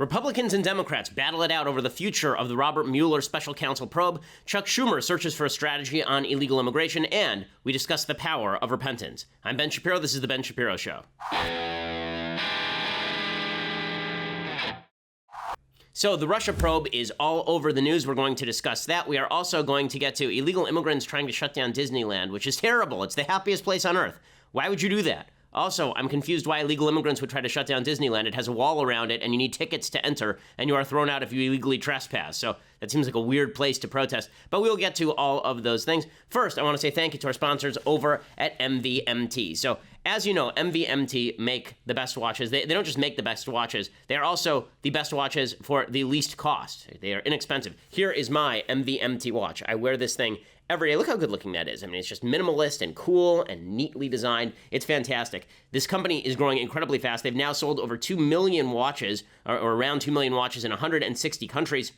Republicans and Democrats battle it out over the future of the Robert Mueller special counsel probe. Chuck Schumer searches for a strategy on illegal immigration, and we discuss the power of repentance. I'm Ben Shapiro. This is The Ben Shapiro Show. So the Russia probe is all over the news. We're going to discuss that. We are also going to get to illegal immigrants trying to shut down Disneyland, which is terrible. It's the happiest place on earth. Why would you do that? Also, I'm confused why illegal immigrants would try to shut down Disneyland. It has a wall around it, and you need tickets to enter, and you are thrown out if you illegally trespass. So that seems like a weird place to protest. But we'll get to all of those things. First, I want to say thank you to our sponsors over at MVMT. So as you know, MVMT make the best watches. They don't just make the best watches. They are also the best watches for the least cost. They are inexpensive. Here is my MVMT watch. I wear this thing every day. Look how good looking that is. I mean, it's just minimalist and cool and neatly designed. It's fantastic. This company is growing incredibly fast. They've now sold over 2 million watches, or around 2 million watches in 160 countries.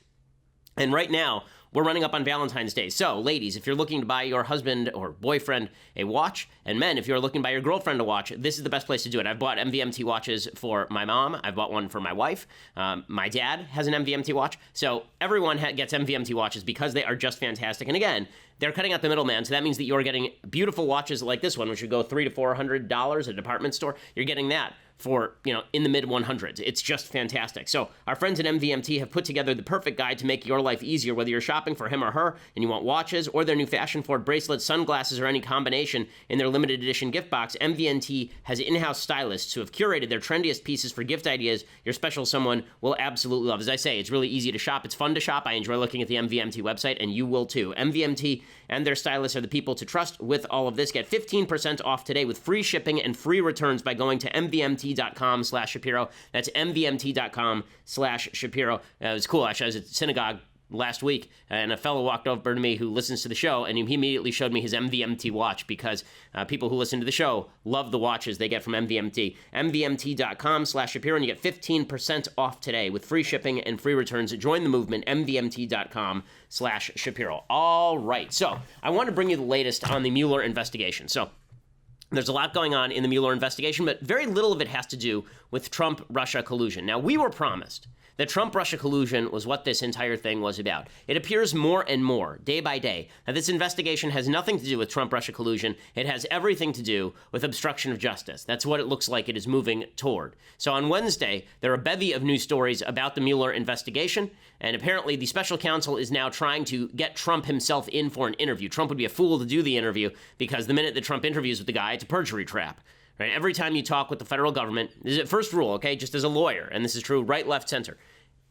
And right now, we're running up on Valentine's Day. So, ladies, if you're looking to buy your husband or boyfriend a watch, and men, if you're looking to buy your girlfriend a watch, this is the best place to do it. I've bought MVMT watches for my mom. I've bought one for my wife. My dad has an MVMT watch. So everyone gets MVMT watches because they are just fantastic. And again, they're cutting out the middleman. So that means that you're getting beautiful watches like this one, which would go $300 to $400 at a department store. You're getting that for, in the mid 100s. It's just fantastic. So our friends at MVMT have put together the perfect guide to make your life easier, whether you're shopping for him or her and you want watches or their new fashion forward bracelets, sunglasses, or any combination in their limited edition gift box. MVMT has in-house stylists who have curated their trendiest pieces for gift ideas your special someone will absolutely love. As I say, it's really easy to shop. It's fun to shop. I enjoy looking at the MVMT website, and you will too. MVMT and their stylists are the people to trust with all of this. Get 15% off today with free shipping and free returns by going to mvmt.com/Shapiro. That's mvmt.com/Shapiro. It was cool. Actually, I was at synagogue last week, and a fellow walked over to me who listens to the show, and he immediately showed me his MVMT watch because people who listen to the show love the watches they get from MVMT. mvmt.com/Shapiro, and you get 15% off today with free shipping and free returns. Join the movement, mvmt.com/Shapiro. All right, so I want to bring you the latest on the Mueller investigation. So there's a lot going on in the Mueller investigation, but very little of it has to do with Trump-Russia collusion. Now, we were promised that Trump-Russia collusion was what this entire thing was about. It appears more and more, day by day, that this investigation has nothing to do with Trump-Russia collusion. It has everything to do with obstruction of justice. That's what it looks like it is moving toward. So on Wednesday, there are a bevy of news stories about the Mueller investigation, and apparently the special counsel is now trying to get Trump himself in for an interview. Trump would be a fool to do the interview because the minute that Trump interviews with the guy, it's a perjury trap. Right? Every time you talk with the federal government, this is the first rule, okay, just as a lawyer, and this is true right, left, center.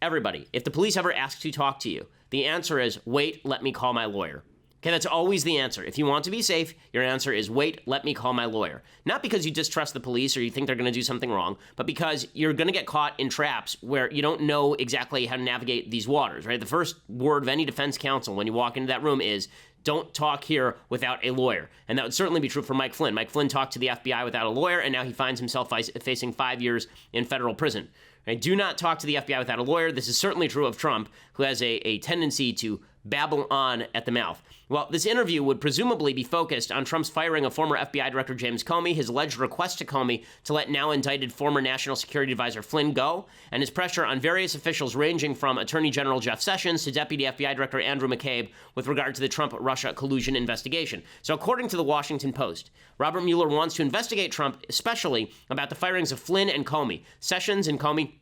Everybody, if the police ever ask to talk to you, the answer is, wait, let me call my lawyer. Okay, that's always the answer. If you want to be safe, your answer is, wait, let me call my lawyer. Not because you distrust the police or you think they're going to do something wrong, but because you're going to get caught in traps where you don't know exactly how to navigate these waters, right? The first word of any defense counsel when you walk into that room is, don't talk here without a lawyer. And that would certainly be true for Mike Flynn. Mike Flynn talked to the FBI without a lawyer, and now he finds himself facing 5 years in federal prison. Right? Do not talk to the FBI without a lawyer. This is certainly true of Trump, who has a tendency to babble on at the mouth. Well, this interview would presumably be focused on Trump's firing of former FBI Director James Comey, his alleged request to Comey to let now indicted former National Security Advisor Flynn go, and his pressure on various officials ranging from Attorney General Jeff Sessions to Deputy FBI Director Andrew McCabe with regard to the Trump-Russia collusion investigation. So according to the Washington Post, Robert Mueller wants to investigate Trump, especially about the firings of Flynn and Comey. Sessions and Comey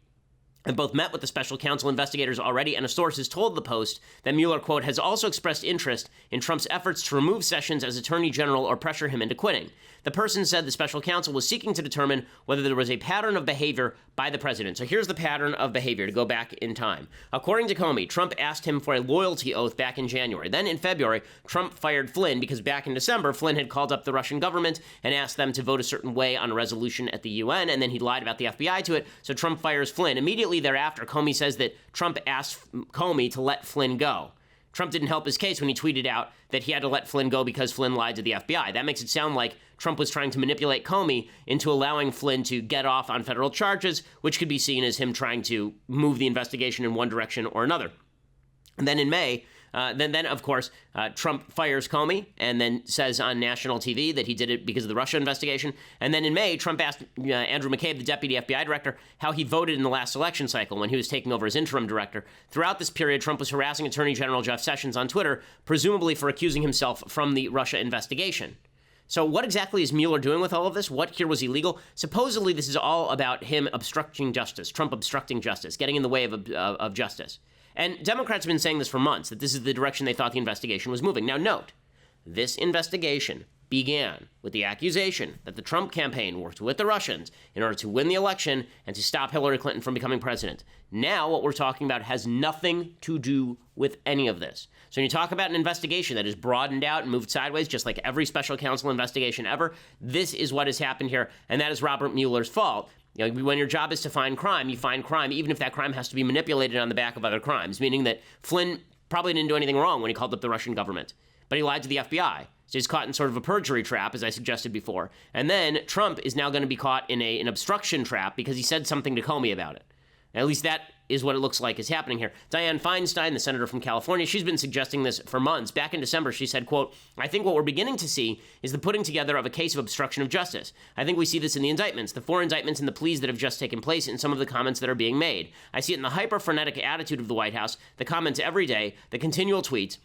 have both met with the special counsel investigators already, and a source has told the Post that Mueller, quote, has also expressed interest in Trump's efforts to remove Sessions as Attorney General or pressure him into quitting. The person said the special counsel was seeking to determine whether there was a pattern of behavior by the president. So here's the pattern of behavior to go back in time. According to Comey, Trump asked him for a loyalty oath back in January. Then in February, Trump fired Flynn because back in December, Flynn had called up the Russian government and asked them to vote a certain way on a resolution at the UN, and then he lied about the FBI to it, so Trump fires Flynn. Immediately thereafter, Comey says that Trump asked Comey to let Flynn go. Trump didn't help his case when he tweeted out that he had to let Flynn go because Flynn lied to the FBI. That makes it sound like Trump was trying to manipulate Comey into allowing Flynn to get off on federal charges, which could be seen as him trying to move the investigation in one direction or another. And then in May, Then of course, Trump fires Comey and then says on national TV that he did it because of the Russia investigation. And then in May, Trump asked Andrew McCabe, the deputy FBI director, how he voted in the last election cycle when he was taking over as interim director. Throughout this period, Trump was harassing Attorney General Jeff Sessions on Twitter, presumably for accusing himself from the Russia investigation. So what exactly is Mueller doing with all of this? What here was illegal? Supposedly, this is all about him obstructing justice, Trump obstructing justice, getting in the way of justice. And Democrats have been saying this for months, that this is the direction they thought the investigation was moving. Now note, this investigation began with the accusation that the Trump campaign worked with the Russians in order to win the election and to stop Hillary Clinton from becoming president. Now what we're talking about has nothing to do with any of this. So when you talk about an investigation that is broadened out and moved sideways, just like every special counsel investigation ever, this is what has happened here, and that is Robert Mueller's fault. You know, when your job is to find crime, you find crime, even if that crime has to be manipulated on the back of other crimes, meaning that Flynn probably didn't do anything wrong when he called up the Russian government, but he lied to the FBI. So he's caught in sort of a perjury trap, as I suggested before. And then Trump is now going to be caught in an obstruction trap because he said something to Comey about it. At least that is what it looks like is happening here. Dianne Feinstein, the senator from California, she's been suggesting this for months. Back in December, she said, quote, "I think what we're beginning to see is the putting together of a case of obstruction of justice. I think we see this in the indictments, the 4 indictments and the pleas that have just taken place, and some of the comments that are being made. I see it in the hyper-frenetic attitude of the White House, the comments every day, the continual tweets.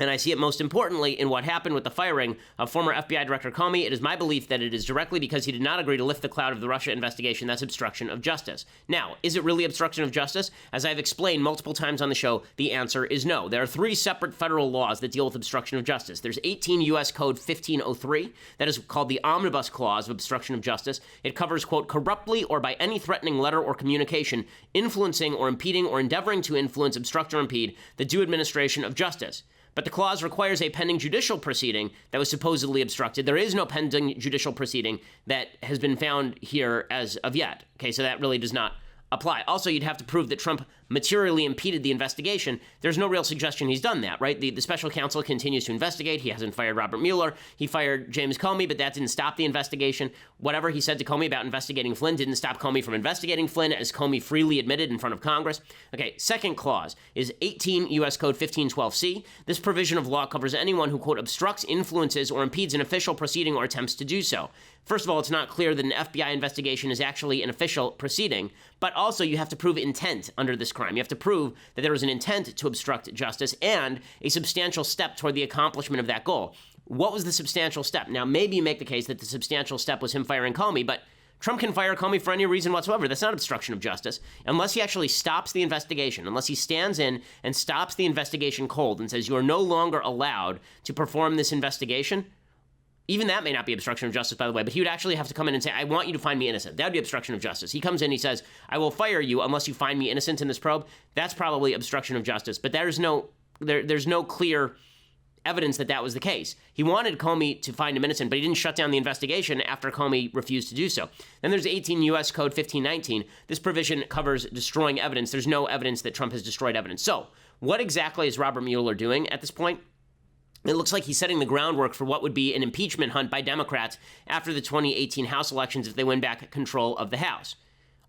And I see it most importantly in what happened with the firing of former FBI Director Comey. It is my belief that it is directly because he did not agree to lift the cloud of the Russia investigation that's obstruction of justice." Now, is it really obstruction of justice? As I've explained multiple times on the show, the answer is no. There are 3 separate federal laws that deal with obstruction of justice. There's 18 U.S. Code 1503, that is called the Omnibus Clause of obstruction of justice. It covers, quote, "corruptly or by any threatening letter or communication, influencing or impeding or endeavoring to influence, obstruct, or impede the due administration of justice." But the clause requires a pending judicial proceeding that was supposedly obstructed. There is no pending judicial proceeding that has been found here as of yet. Okay, so that really does not apply. Also, you'd have to prove that Trump materially impeded the investigation. There's no real suggestion he's done that, right? The special counsel continues to investigate. He hasn't fired Robert Mueller. He fired James Comey, but that didn't stop the investigation. Whatever he said to Comey about investigating Flynn didn't stop Comey from investigating Flynn, as Comey freely admitted in front of Congress. Okay, second clause is 18 U.S. Code 1512C. This provision of law covers anyone who, quote, "obstructs, influences, or impedes an official proceeding or attempts to do so." First of all, it's not clear that an FBI investigation is actually an official proceeding, but also you have to prove intent under this crime. You have to prove that there was an intent to obstruct justice and a substantial step toward the accomplishment of that goal. What was the substantial step? Now, maybe you make the case that the substantial step was him firing Comey, but Trump can fire Comey for any reason whatsoever. That's not obstruction of justice. Unless he actually stops the investigation, unless he stands in and stops the investigation cold and says you are no longer allowed to perform this investigation, even that may not be obstruction of justice, by the way, but he would actually have to come in and say, "I want you to find me innocent." That would be obstruction of justice. He comes in, he says, "I will fire you unless you find me innocent in this probe." That's probably obstruction of justice, but there's no clear evidence that that was the case. He wanted Comey to find him innocent, but he didn't shut down the investigation after Comey refused to do so. Then there's 18 U.S. Code 1519. This provision covers destroying evidence. There's no evidence that Trump has destroyed evidence. So what exactly is Robert Mueller doing at this point? It looks like he's setting the groundwork for what would be an impeachment hunt by Democrats after the 2018 House elections if they win back control of the House.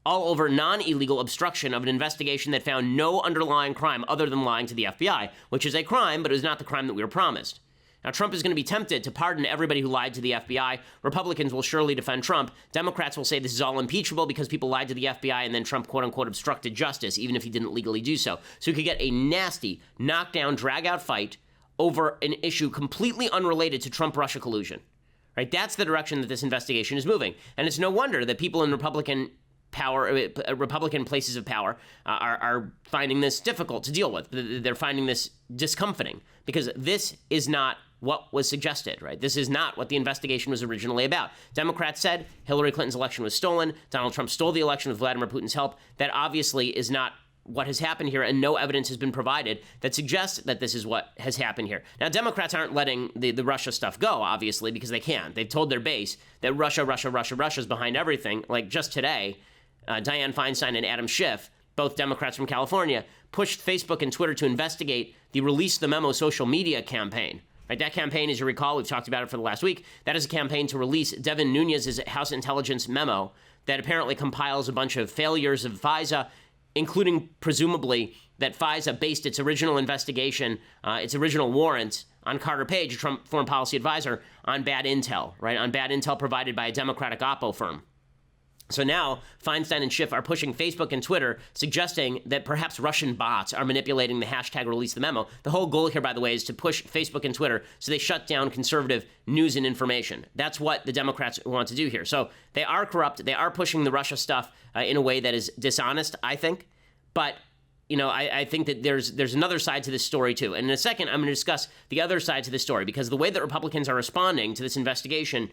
All over non-illegal obstruction of an investigation that found no underlying crime other than lying to the FBI, which is a crime, but it was not the crime that we were promised. Now, Trump is going to be tempted to pardon everybody who lied to the FBI. Republicans will surely defend Trump. Democrats will say this is all impeachable because people lied to the FBI and then Trump, quote-unquote, obstructed justice, even if he didn't legally do so. So we could get a nasty, knockdown, drag-out fight over an issue completely unrelated to Trump-Russia collusion, right? That's the direction that this investigation is moving. And it's no wonder that people in Republican places of power are finding this difficult to deal with. They're finding this discomforting because this is not what was suggested, right? This is not what the investigation was originally about. Democrats said Hillary Clinton's election was stolen. Donald Trump stole the election with Vladimir Putin's help. That obviously is not what has happened here, and no evidence has been provided that suggests that this is what has happened here. Now, Democrats aren't letting the Russia stuff go, obviously, because they can't. They've told their base that Russia's behind everything. Like just today, Dianne Feinstein and Adam Schiff, both Democrats from California, pushed Facebook and Twitter to investigate the Release the Memo social media campaign. Right, that campaign, as you recall, we've talked about it for the last week, that is a campaign to release Devin Nunes's House Intelligence memo that apparently compiles a bunch of failures of FISA, including presumably that FISA based its original investigation, its original warrant on Carter Page, a Trump foreign policy advisor, on bad intel, right? On bad intel provided by a Democratic oppo firm. So now Feinstein and Schiff are pushing Facebook and Twitter, suggesting that perhaps Russian bots are manipulating the hashtag release the memo. The whole goal here, by the way, is to push Facebook and Twitter so they shut down conservative news and information. That's what the Democrats want to do here. So they are corrupt. They are pushing the Russia stuff in a way that is dishonest, I think. But I think that there's another side to this story, too. And in a second, I'm going to discuss the other side to this story, because the way that Republicans are responding to this investigation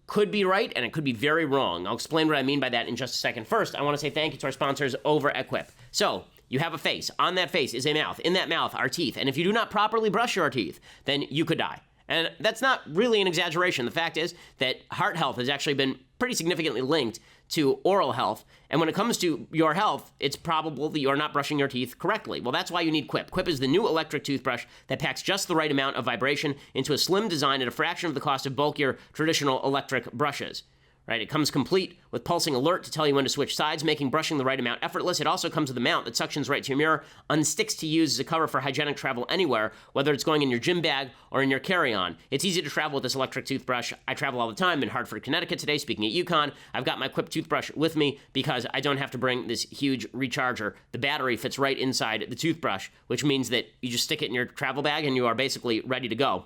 could be right, and it could be very wrong. I'll explain what I mean by that in just a second. First, I want to say thank you to our sponsors over at Quip. So, you have a face. On that face is a mouth. In that mouth are teeth. And if you do not properly brush your teeth, then you could die. And that's not really an exaggeration. The fact is that heart health has actually been pretty significantly linked to oral health. And when it comes to your health, it's probable that you are not brushing your teeth correctly. Well, that's why you need Quip. Quip is the new electric toothbrush that packs just the right amount of vibration into a slim design at a fraction of the cost of bulkier traditional electric brushes. Right? It comes complete with pulsing alert to tell you when to switch sides, making brushing the right amount effortless. It also comes with a mount that suctions right to your mirror, unsticks to use as a cover for hygienic travel anywhere, whether it's going in your gym bag or in your carry-on. It's easy to travel with this electric toothbrush. I travel all the time in Hartford, Connecticut today, speaking at UConn. I've got my Quip toothbrush with me because I don't have to bring this huge recharger. The battery fits right inside the toothbrush, which means that you just stick it in your travel bag and you are basically ready to go.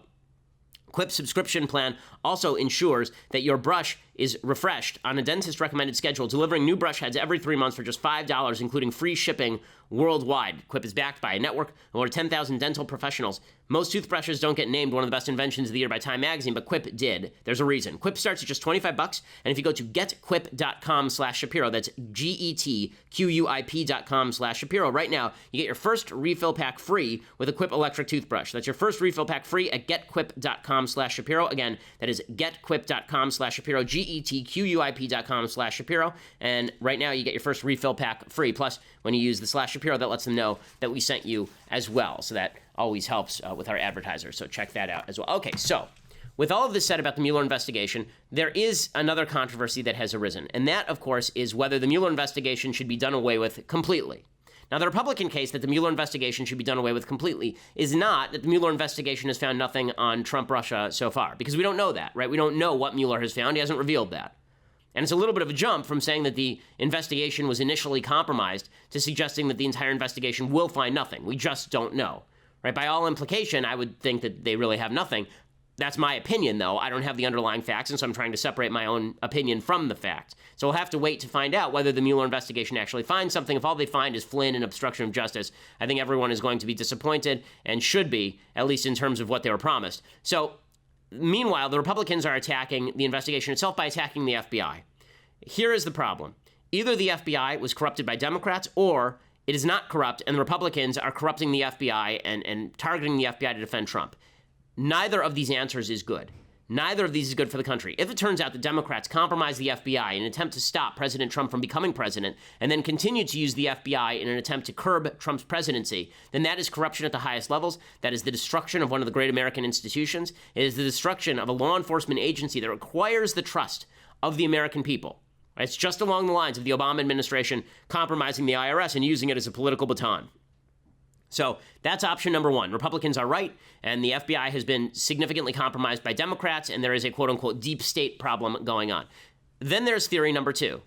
Quip's subscription plan also ensures that your brush is refreshed on a dentist-recommended schedule, delivering new brush heads every 3 months for just $5, including free shipping worldwide. Quip is backed by a network of over 10,000 dental professionals. Most toothbrushes don't get named one of the best inventions of the year by Time Magazine, but Quip did. There's a reason. Quip starts at just $25, and if you go to getquip.com/Shapiro, that's GETQUIP.com/Shapiro, right now, you get your first refill pack free with a Quip electric toothbrush. That's your first refill pack free at getquip.com/Shapiro. Again, that is getquip.com/Shapiro, GETQUIP.com/Shapiro. And right now, you get your first refill pack free. Plus, when you use the /Shapiro, that lets them know that we sent you as well. So that always helps with our advertisers. So check that out as well. Okay, so with all of this said about the Mueller investigation, there is another controversy that has arisen. And that, of course, is whether the Mueller investigation should be done away with completely. Now, the Republican case that the Mueller investigation should be done away with completely is not that the Mueller investigation has found nothing on Trump-Russia so far, because we don't know that, right? We don't know what Mueller has found. He hasn't revealed that. And it's a little bit of a jump from saying that the investigation was initially compromised to suggesting that the entire investigation will find nothing. We just don't know, right? By all implication, I would think that they really have nothing. That's my opinion, though. I don't have the underlying facts, and so I'm trying to separate my own opinion from the facts. So we'll have to wait to find out whether the Mueller investigation actually finds something. If all they find is Flynn and obstruction of justice, I think everyone is going to be disappointed, and should be, at least in terms of what they were promised. So, meanwhile, the Republicans are attacking the investigation itself by attacking the FBI. Here is the problem. Either the FBI was corrupted by Democrats, or it is not corrupt, and the Republicans are corrupting the FBI and targeting the FBI to defend Trump. Neither of these answers is good. Neither of these is good for the country. If it turns out that Democrats compromised the FBI in an attempt to stop President Trump from becoming president, and then continue to use the FBI in an attempt to curb Trump's presidency, then that is corruption at the highest levels. That is the destruction of one of the great American institutions. It is the destruction of a law enforcement agency that requires the trust of the American people. It's just along the lines of the Obama administration compromising the IRS and using it as a political baton. So that's option number one. Republicans are right, and the FBI has been significantly compromised by Democrats, and there is a quote-unquote deep state problem going on. Then there's theory number two.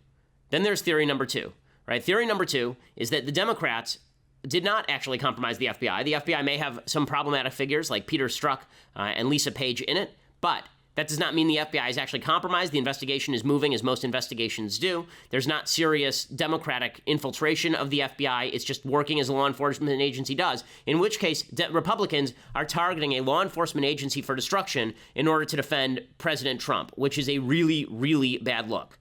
Right? Theory number two is that the Democrats did not actually compromise the FBI. The FBI may have some problematic figures like Peter Strzok and Lisa Page in it, but that does not mean the FBI is actually compromised. The investigation is moving, as most investigations do. There's not serious Democratic infiltration of the FBI. It's just working as a law enforcement agency does, in which case Republicans are targeting a law enforcement agency for destruction in order to defend President Trump, which is a really, really bad look.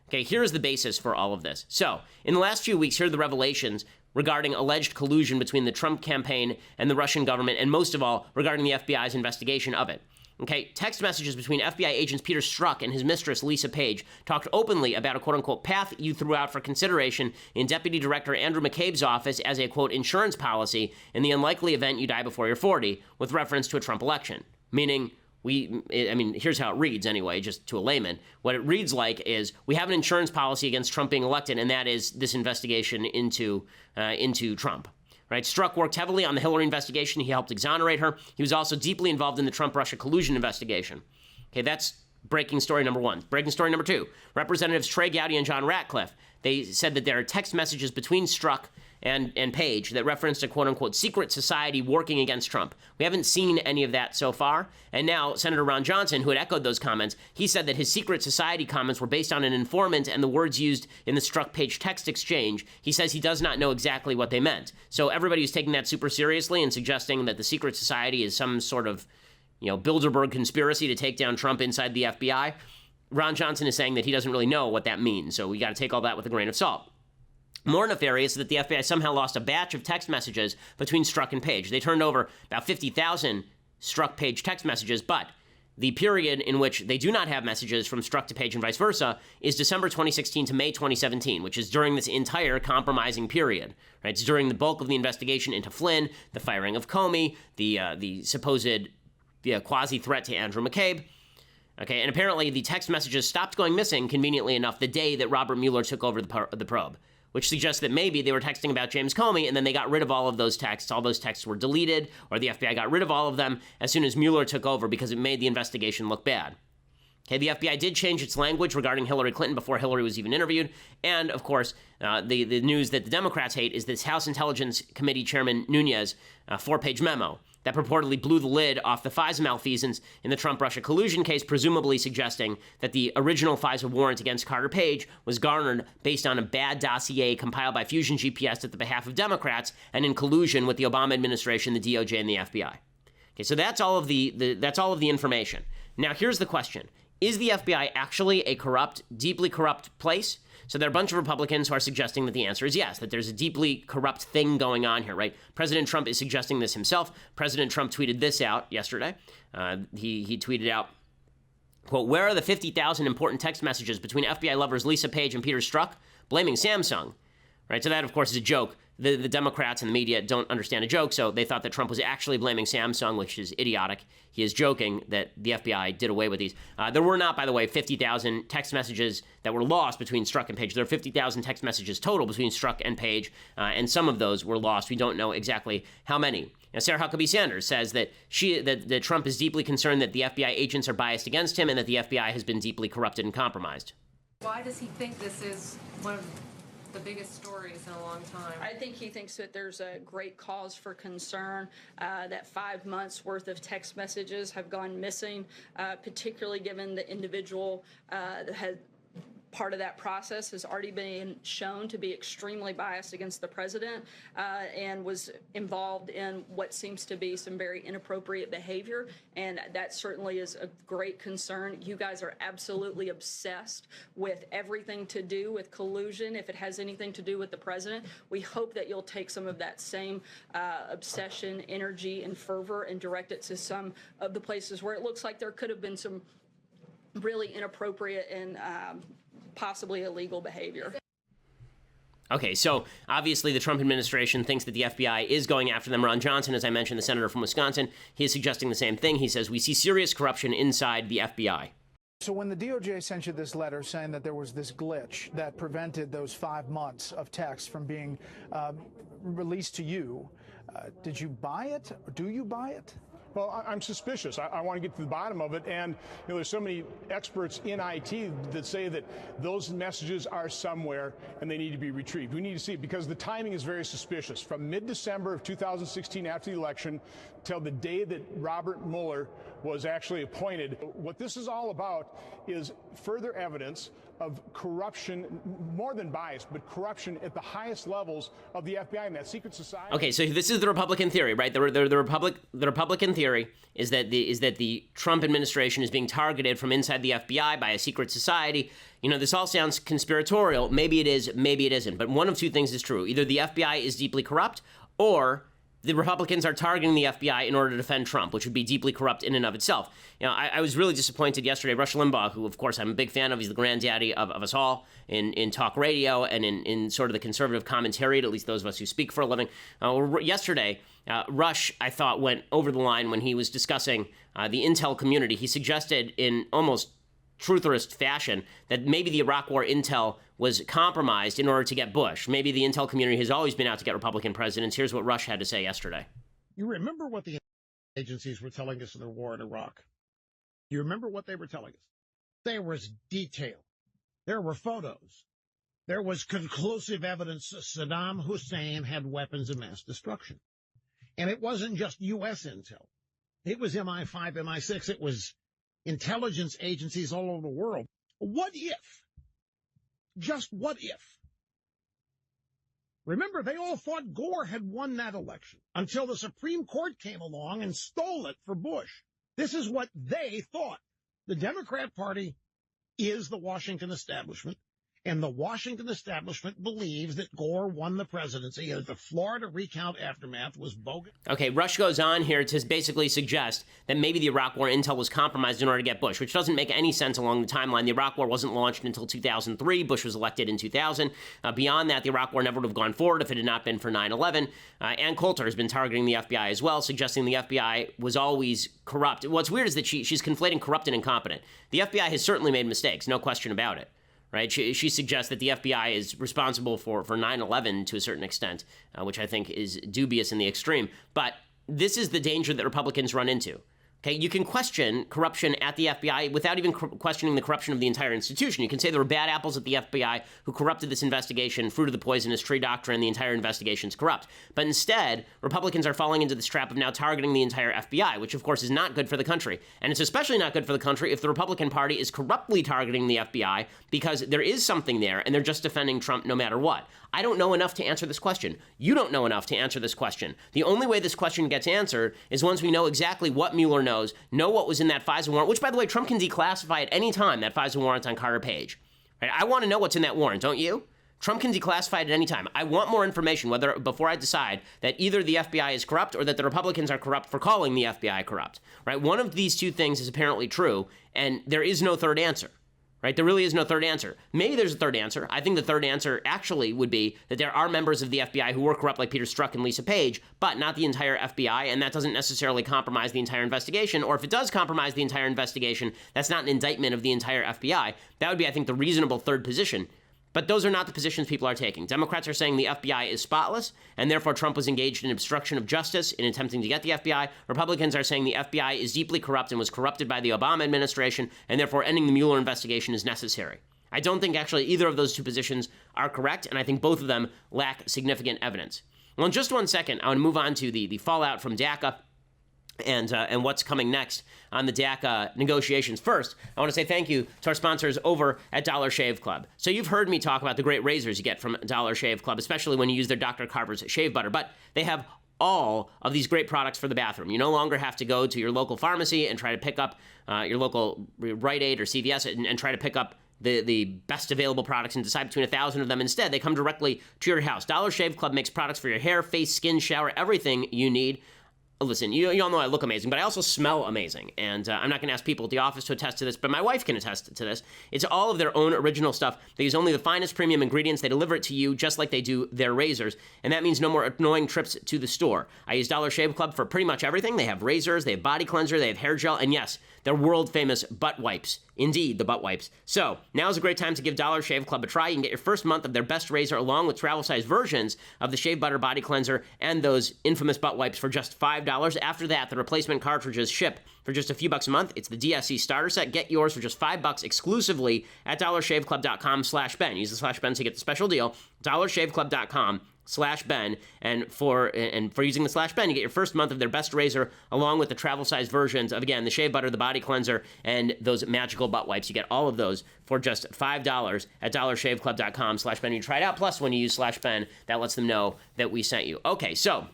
Okay, here's the basis for all of this. So, in the last few weeks, here are the revelations regarding alleged collusion between the Trump campaign and the Russian government, and most of all, regarding the FBI's investigation of it. Okay, text messages between FBI agents Peter Strzok and his mistress, Lisa Page, talked openly about a quote-unquote path you threw out for consideration in Deputy Director Andrew McCabe's office as a, quote, insurance policy in the unlikely event you die before you're 40, with reference to a Trump election. Meaning, here's how it reads anyway, just to a layman. What it reads like is we have an insurance policy against Trump being elected, and that is this investigation into Trump. Right? Strzok worked heavily on the Hillary investigation. He helped exonerate her. He was also deeply involved in the Trump-Russia collusion investigation. Okay, that's breaking story number one. Breaking story number two. Representatives Trey Gowdy and John Ratcliffe, they said that there are text messages between Strzok and Page that referenced a quote-unquote secret society working against Trump. We haven't seen any of that so far. And now Senator Ron Johnson, who had echoed those comments, he said that his secret society comments were based on an informant and the words used in the Strzok-Page text exchange. He says he does not know exactly what they meant. So everybody who's taking that super seriously and suggesting that the secret society is some sort of, Bilderberg conspiracy to take down Trump inside the FBI, Ron Johnson is saying that he doesn't really know what that means. So we got to take all that with a grain of salt. More nefarious is that the FBI somehow lost a batch of text messages between Strzok and Page. They turned over about 50,000 Strzok-Page text messages, but the period in which they do not have messages from Strzok to Page and vice versa is December 2016 to May 2017, which is during this entire compromising period. Right? It's during the bulk of the investigation into Flynn, the firing of Comey, the supposed quasi-threat to Andrew McCabe. Okay, and apparently the text messages stopped going missing, conveniently enough, the day that Robert Mueller took over the probe, which suggests that maybe they were texting about James Comey and then they got rid of all of those texts. All those texts were deleted, or the FBI got rid of all of them as soon as Mueller took over because it made the investigation look bad. Okay, the FBI did change its language regarding Hillary Clinton before Hillary was even interviewed. And, of course, the news that the Democrats hate is this House Intelligence Committee Chairman Nunes' 4-page memo that purportedly blew the lid off the FISA malfeasance in the Trump-Russia collusion case, presumably suggesting that the original FISA warrant against Carter Page was garnered based on a bad dossier compiled by Fusion GPS at the behalf of Democrats and in collusion with the Obama administration, the DOJ, and the FBI. Okay, so that's all of the information. Now, here's the question. Is the FBI actually a corrupt, deeply corrupt place? So there are a bunch of Republicans who are suggesting that the answer is yes, that there's a deeply corrupt thing going on here, right? President Trump is suggesting this himself. President Trump tweeted this out yesterday. He tweeted out, quote, "Where are the 50,000 important text messages between FBI lovers Lisa Page and Peter Strzok blaming Samsung?" Right, so that, of course, is a joke. The Democrats and the media don't understand a joke, so they thought that Trump was actually blaming Samsung, which is idiotic. He is joking that the FBI did away with these. There were not, by the way, 50,000 text messages that were lost between Strzok and Page. There are 50,000 text messages total between Strzok and Page, and some of those were lost. We don't know exactly how many. Now, Sarah Huckabee Sanders says that that Trump is deeply concerned that the FBI agents are biased against him and that the FBI has been deeply corrupted and compromised. Why does he think this is one of the biggest stories in a long time? I think he thinks that there's a great cause for concern that 5 months worth of text messages have gone missing, particularly given the individual that had part of that process has already been shown to be extremely biased against the president and was involved in what seems to be some very inappropriate behavior. And that certainly is a great concern. You guys are absolutely obsessed with everything to do with collusion. If it has anything to do with the president, we hope that you'll take some of that same obsession, energy, and fervor and direct it to some of the places where it looks like there could have been some really inappropriate and possibly illegal behavior. Okay, so obviously the Trump administration thinks that the FBI is going after them. Ron Johnson, as I mentioned, the senator from Wisconsin, he is suggesting the same thing. He says, we see serious corruption inside the FBI. So when the DOJ sent you this letter saying that there was this glitch that prevented those 5 months of text from being released to you, did you buy it? Or do you buy it? Well, I'm suspicious. I want to get to the bottom of it. And there's so many experts in IT that say that those messages are somewhere and they need to be retrieved. We need to see it because the timing is very suspicious. From mid-December of 2016 after the election till the day that Robert Mueller was actually appointed. What this is all about is further evidence of corruption, more than bias, but corruption at the highest levels of the FBI and that secret society. Okay, so this is the Republican theory, right? The Republican theory is that the Trump administration is being targeted from inside the FBI by a secret society. This all sounds conspiratorial. Maybe it is, maybe it isn't. But one of two things is true. Either the FBI is deeply corrupt, or the Republicans are targeting the FBI in order to defend Trump, which would be deeply corrupt in and of itself. I was really disappointed yesterday. Rush Limbaugh, who, of course, I'm a big fan of, he's the granddaddy of us all in talk radio and in sort of the conservative commentariat, at least those of us who speak for a living. Yesterday, Rush, I thought, went over the line when he was discussing the intel community. He suggested in almost trutherist fashion that maybe the Iraq War intel was compromised in order to get Bush. Maybe the intel community has always been out to get Republican presidents. Here's what Rush had to say yesterday. You remember what the agencies were telling us in the war in Iraq? You remember what they were telling us? There was detail. There were photos. There was conclusive evidence Saddam Hussein had weapons of mass destruction. And it wasn't just U.S. intel. It was MI5, MI6. It was intelligence agencies all over the world. What if? Just what if? Remember, they all thought Gore had won that election until the Supreme Court came along and stole it for Bush. This is what they thought. The Democrat Party is the Washington establishment, and the Washington establishment believes that Gore won the presidency, and the Florida recount aftermath was bogus. Okay, Rush goes on here to basically suggest that maybe the Iraq War intel was compromised in order to get Bush, which doesn't make any sense along the timeline. The Iraq War wasn't launched until 2003. Bush was elected in 2000. Beyond that, the Iraq War never would have gone forward if it had not been for 9/11. Ann Coulter has been targeting the FBI as well, suggesting the FBI was always corrupt. What's weird is that she's conflating corrupt and incompetent. The FBI has certainly made mistakes, no question about it. Right? She suggests that the FBI is responsible for 9/11 to a certain extent, which I think is dubious in the extreme. But this is the danger that Republicans run into. Okay, you can question corruption at the FBI without even questioning the corruption of the entire institution. You can say there were bad apples at the FBI who corrupted this investigation, fruit of the poisonous tree doctrine, the entire investigation is corrupt. But instead, Republicans are falling into this trap of now targeting the entire FBI, which of course is not good for the country. And it's especially not good for the country if the Republican Party is corruptly targeting the FBI because there is something there and they're just defending Trump no matter what. I don't know enough to answer this question. You don't know enough to answer this question. The only way this question gets answered is once we know exactly what Mueller knows, know what was in that FISA warrant, which, by the way, Trump can declassify at any time, that FISA warrant on Carter Page. Right? I want to know what's in that warrant, don't you? Trump can declassify it at any time. I want more information before I decide that either the FBI is corrupt or that the Republicans are corrupt for calling the FBI corrupt. Right? One of these two things is apparently true, and there is no third answer. Right? There really is no third answer. Maybe there's a third answer. I think the third answer actually would be that there are members of the FBI who were corrupt like Peter Strzok and Lisa Page, but not the entire FBI, and that doesn't necessarily compromise the entire investigation. Or if it does compromise the entire investigation, that's not an indictment of the entire FBI. That would be, I think, the reasonable third position. But those are not the positions people are taking. Democrats are saying the FBI is spotless, and therefore Trump was engaged in obstruction of justice in attempting to get the FBI. Republicans are saying the FBI is deeply corrupt and was corrupted by the Obama administration, and therefore ending the Mueller investigation is necessary. I don't think actually either of those two positions are correct, and I think both of them lack significant evidence. Well, in just 1 second, I want to move on to the fallout from DACA and what's coming next on the DACA negotiations. First, I want to say thank you to our sponsors over at Dollar Shave Club. So you've heard me talk about the great razors you get from Dollar Shave Club, especially when you use their Dr. Carver's shave butter, but they have all of these great products for the bathroom. You no longer have to go to your local pharmacy and try to pick up your local Rite Aid or CVS and try to pick up the best available products and decide between 1,000 of them. Instead, they come directly to your house. Dollar Shave Club makes products for your hair, face, skin, shower, everything you need. Listen, you all know I look amazing, but I also smell amazing. And I'm not going to ask people at the office to attest to this, but my wife can attest to this. It's all of their own original stuff. They use only the finest premium ingredients. They deliver it to you just like they do their razors. And that means no more annoying trips to the store. I use Dollar Shave Club for pretty much everything. They have razors, they have body cleanser, they have hair gel, and yes, they're world-famous butt wipes. Indeed, the butt wipes. So, now is a great time to give Dollar Shave Club a try. You can get your first month of their best razor along with travel-size versions of the Shave Butter Body Cleanser and those infamous butt wipes for just $5. After that, the replacement cartridges ship for just a few bucks a month. It's the DSC starter set. Get yours for just $5 exclusively at dollarshaveclub.com/Ben. Use the /Ben to get the special deal. dollarshaveclub.com/Ben, and for using the /Ben, you get your first month of their best razor along with the travel-size versions of, again, the Shave Butter, the Body Cleanser, and those magical butt wipes. You get all of those for just $5 at dollarshaveclub.com/Ben. You try it out, plus when you use /Ben, that lets them know that we sent you. Okay, so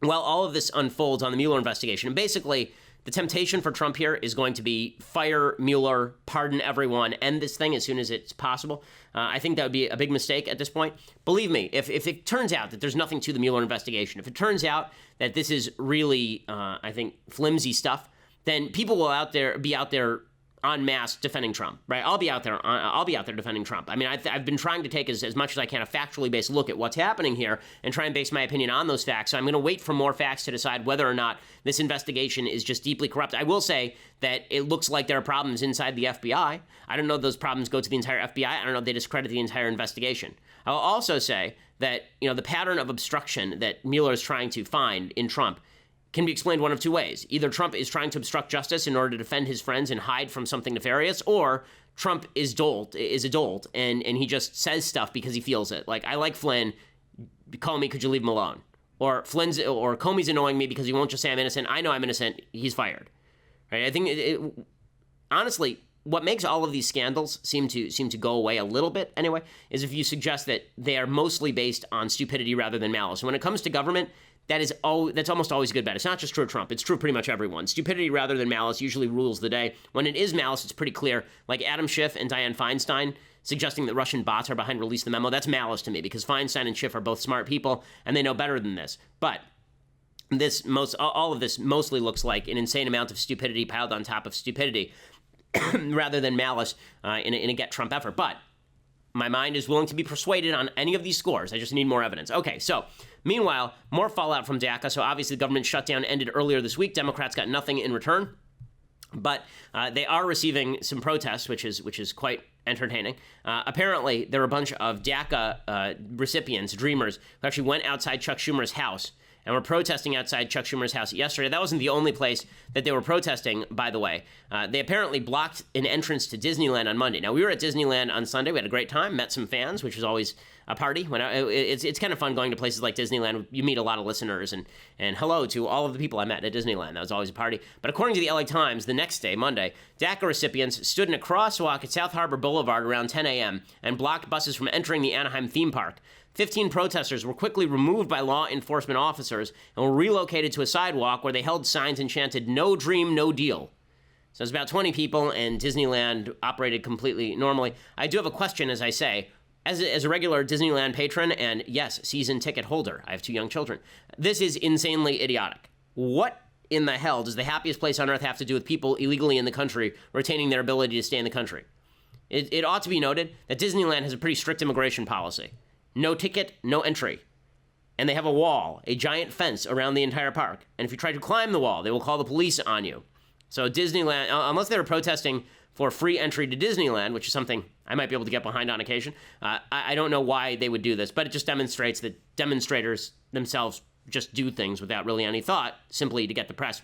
while all of this unfolds on the Mueller investigation, and basically the temptation for Trump here is going to be fire Mueller, pardon everyone, end this thing as soon as it's possible. I think that would be a big mistake at this point. Believe me, if it turns out that there's nothing to the Mueller investigation, if it turns out that this is really, I think, flimsy stuff, then people will be out there en masse defending Trump, right? I'll be out there defending Trump. I mean, I've been trying to take as much as I can a factually based look at what's happening here and try and base my opinion on those facts. So I'm going to wait for more facts to decide whether or not this investigation is just deeply corrupt. I will say that it looks like there are problems inside the FBI. I don't know if those problems go to the entire FBI. I don't know if they discredit the entire investigation. I'll also say that, the pattern of obstruction that Mueller is trying to find in Trump can be explained one of two ways. Either Trump is trying to obstruct justice in order to defend his friends and hide from something nefarious, or Trump is a dolt, and he just says stuff because he feels it. Like, I like Flynn, call me, could you leave him alone? Or Comey's annoying me because he won't just say I'm innocent. I know I'm innocent, he's fired. Right? I think, honestly, what makes all of these scandals seem to go away a little bit anyway is if you suggest that they are mostly based on stupidity rather than malice. When it comes to government, that's almost always a good bet. It's not just true of Trump. It's true of pretty much everyone. Stupidity rather than malice usually rules the day. When it is malice, it's pretty clear. Like Adam Schiff and Dianne Feinstein suggesting that Russian bots are behind Release the Memo, that's malice to me because Feinstein and Schiff are both smart people and they know better than this. But all of this mostly looks like an insane amount of stupidity piled on top of stupidity rather than malice in a get Trump effort. But my mind is willing to be persuaded on any of these scores. I just need more evidence. Okay, so meanwhile, more fallout from DACA. So obviously the government shutdown ended earlier this week. Democrats got nothing in return, but they are receiving some protests, which is quite entertaining. Apparently, there were a bunch of DACA recipients, dreamers, who actually went outside Chuck Schumer's house and were protesting outside Chuck Schumer's house yesterday. That wasn't the only place that they were protesting, by the way. They apparently blocked an entrance to Disneyland on Monday. Now, we were at Disneyland on Sunday. We had a great time, met some fans, which is always a party. It's kind of fun going to places like Disneyland. You meet a lot of listeners, and hello to all of the people I met at Disneyland. That was always a party. But according to the LA Times, the next day, Monday, DACA recipients stood in a crosswalk at South Harbor Boulevard around 10 a.m. and blocked buses from entering the Anaheim theme park. 15 protesters were quickly removed by law enforcement officers and were relocated to a sidewalk where they held signs and chanted, "No dream, no deal." So it's about 20 people, and Disneyland operated completely normally. I do have a question, as I say. As a regular Disneyland patron and, yes, season ticket holder, I have 2 young children, this is insanely idiotic. What in the hell does the happiest place on earth have to do with people illegally in the country retaining their ability to stay in the country? It ought to be noted that Disneyland has a pretty strict immigration policy. No ticket, no entry. And they have a wall, a giant fence around the entire park. And if you try to climb the wall, they will call the police on you. So Disneyland, unless they were protesting for free entry to Disneyland, which is something I might be able to get behind on occasion, I don't know why they would do this. But it just demonstrates that demonstrators themselves just do things without really any thought, simply to get the press.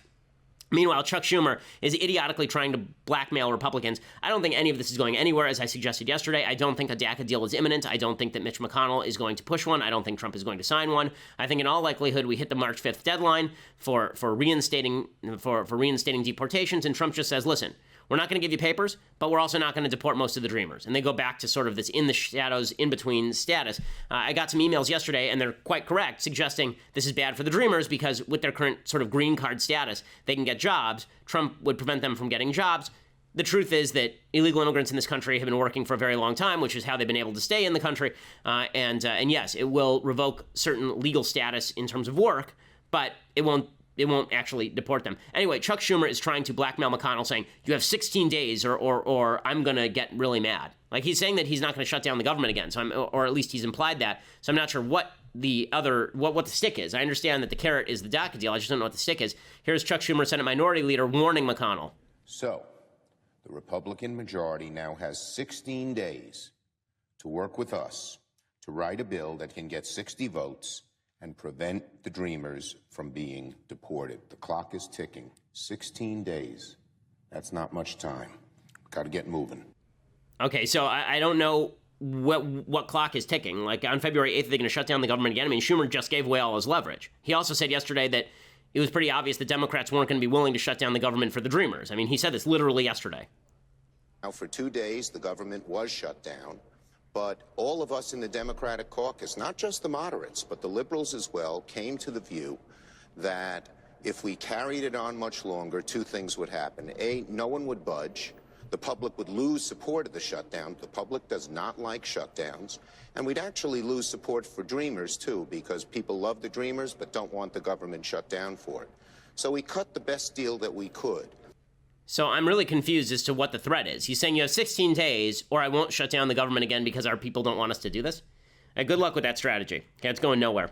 Meanwhile, Chuck Schumer is idiotically trying to blackmail Republicans. I don't think any of this is going anywhere, as I suggested yesterday. I don't think a DACA deal is imminent. I don't think that Mitch McConnell is going to push one. I don't think Trump is going to sign one. I think in all likelihood we hit the March 5th deadline for reinstating deportations, and Trump just says, listen, we're not going to give you papers, but we're also not going to deport most of the dreamers. And they go back to sort of this in the shadows, in between status. I got some emails yesterday, and they're quite correct, suggesting this is bad for the dreamers because with their current sort of green card status, they can get jobs. Trump would prevent them from getting jobs. The truth is that illegal immigrants in this country have been working for a very long time, which is how they've been able to stay in the country. And yes, it will revoke certain legal status in terms of work, but it won't actually deport them. Anyway, Chuck Schumer is trying to blackmail McConnell, saying, you have 16 days or I'm going to get really mad. Like, he's saying that he's not going to shut down the government again, or at least he's implied that. So I'm not sure what the stick is. I understand that the carrot is the DACA deal. I just don't know what the stick is. Here's Chuck Schumer, Senate Minority Leader, warning McConnell. So the Republican majority now has 16 days to work with us to write a bill that can get 60 votes and prevent the dreamers from being deported. The clock is ticking. 16 days. That's not much time. Got to get moving. Okay, so I don't know what clock is ticking. Like, on February 8th, they're going to shut down the government again. I mean, Schumer just gave away all his leverage. He also said yesterday that it was pretty obvious that Democrats weren't going to be willing to shut down the government for the dreamers. I mean, he said this literally yesterday. Now, for 2 days, the government was shut down. But all of us in the Democratic caucus, not just the moderates, but the liberals as well, came to the view that if we carried it on much longer, two things would happen. A, no one would budge. The public would lose support of the shutdown. The public does not like shutdowns. And we'd actually lose support for Dreamers, too, because people love the Dreamers but don't want the government shut down for it. So we cut the best deal that we could. So I'm really confused as to what the threat is. He's saying you have 16 days or I won't shut down the government again because our people don't want us to do this. Good luck with that strategy. Okay, it's going nowhere.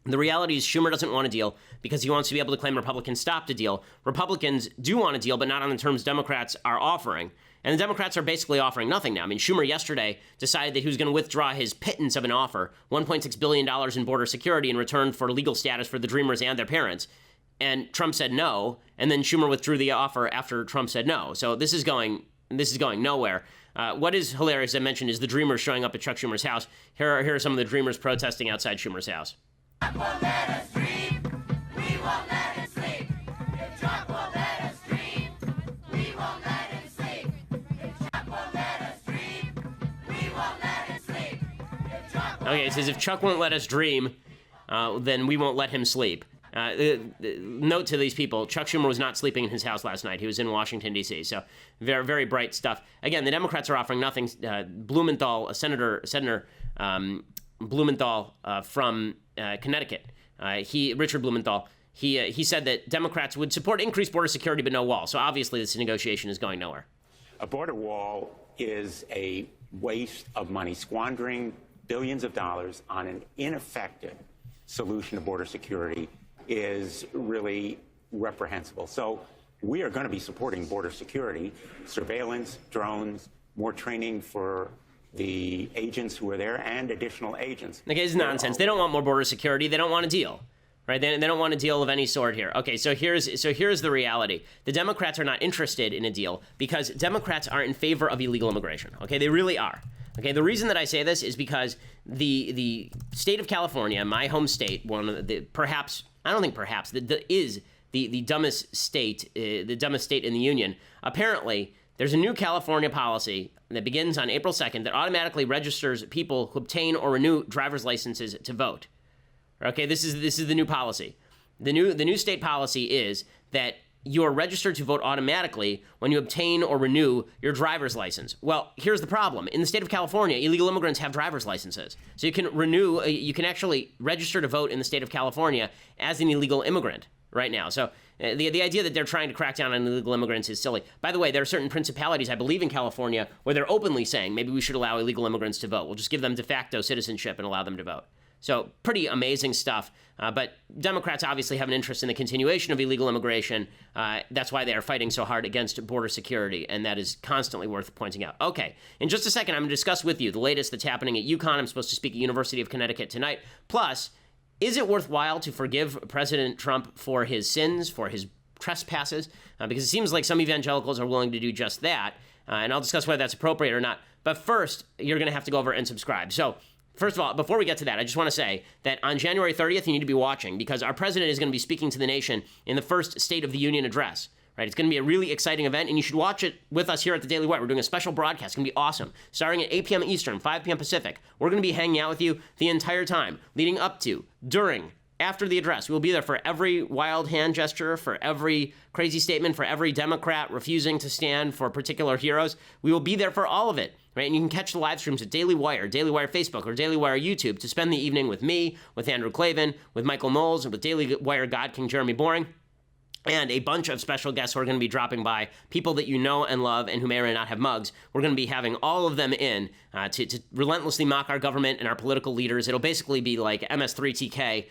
The reality is Schumer doesn't want a deal because he wants to be able to claim Republicans stopped a deal. Republicans do want a deal, but not on the terms Democrats are offering. And the Democrats are basically offering nothing now. I mean, Schumer yesterday decided that he was going to withdraw his pittance of an offer, $1.6 billion in border security in return for legal status for the Dreamers and their parents. And Trump said no, and then Schumer withdrew the offer after Trump said no. So this is going nowhere. What is hilarious, as I mentioned, is the Dreamers showing up at Chuck Schumer's house. Here are some of the Dreamers protesting outside Schumer's house. Trump won't let us dream, we won't let him sleep. If Trump won't let us dream, we won't let him sleep. If Trump won't let us dream, we won't let him sleep. If Trump won't Okay, it says if Chuck won't let us dream, then we won't let him sleep. Note to these people, Chuck Schumer was not sleeping in his house last night. He was in Washington, D.C., so very, very bright stuff. Again, the Democrats are offering nothing. Blumenthal, Senator Blumenthal from Connecticut, Richard Blumenthal, he said that Democrats would support increased border security but no wall. So obviously this negotiation is going nowhere. A border wall is a waste of money, squandering billions of dollars on an ineffective solution to border security is really reprehensible. So we are going to be supporting border security, surveillance, drones, more training for the agents who are there and additional agents. Okay, it's nonsense. They don't want more border security. They don't want a deal, right? They don't want a deal of any sort here. Okay, so here's the reality. The Democrats are not interested in a deal because Democrats are in favor of illegal immigration. Okay, they really are. Okay, the reason that I say this is because the state of California, my home state, one of the is the dumbest state in the union. Apparently, there's a new California policy that begins on April 2nd that automatically registers people who obtain or renew driver's licenses to vote. Okay, this is the new policy. The new state policy is that you are registered to vote automatically when you obtain or renew your driver's license. Well, here's the problem. In the state of California, illegal immigrants have driver's licenses. So you can actually register to vote in the state of California as an illegal immigrant right now. So the idea that they're trying to crack down on illegal immigrants is silly. By the way, there are certain principalities, I believe in California, where they're openly saying maybe we should allow illegal immigrants to vote. We'll just give them de facto citizenship and allow them to vote. So pretty amazing stuff. But Democrats obviously have an interest in the continuation of illegal immigration. That's why they are fighting so hard against border security, and that is constantly worth pointing out. Okay, in just a second, I'm going to discuss with you the latest that's happening at UConn. I'm supposed to speak at University of Connecticut tonight. Plus, is it worthwhile to forgive President Trump for his sins, for his trespasses? Because it seems like some evangelicals are willing to do just that. And I'll discuss whether that's appropriate or not. But first, you're going to have to go over and subscribe. So, first of all, before we get to that, I just want to say that on January 30th, you need to be watching because our president is going to be speaking to the nation in the first State of the Union address. Right? It's going to be a really exciting event, and you should watch it with us here at the Daily Wire. We're doing a special broadcast. It's going to be awesome. Starting at 8 p.m. Eastern, 5 p.m. Pacific. We're going to be hanging out with you the entire time, leading up to, during, after the address. We'll be there for every wild hand gesture, for every crazy statement, for every Democrat refusing to stand for particular heroes. We will be there for all of it. Right? And you can catch the live streams at Daily Wire Facebook, or Daily Wire YouTube to spend the evening with me, with Andrew Klavan, with Michael Knowles, and with Daily Wire God King Jeremy Boring, and a bunch of special guests who are going to be dropping by, people that you know and love and who may or may not have mugs. We're going to be having all of them in to relentlessly mock our government and our political leaders. It'll basically be like MS3TK,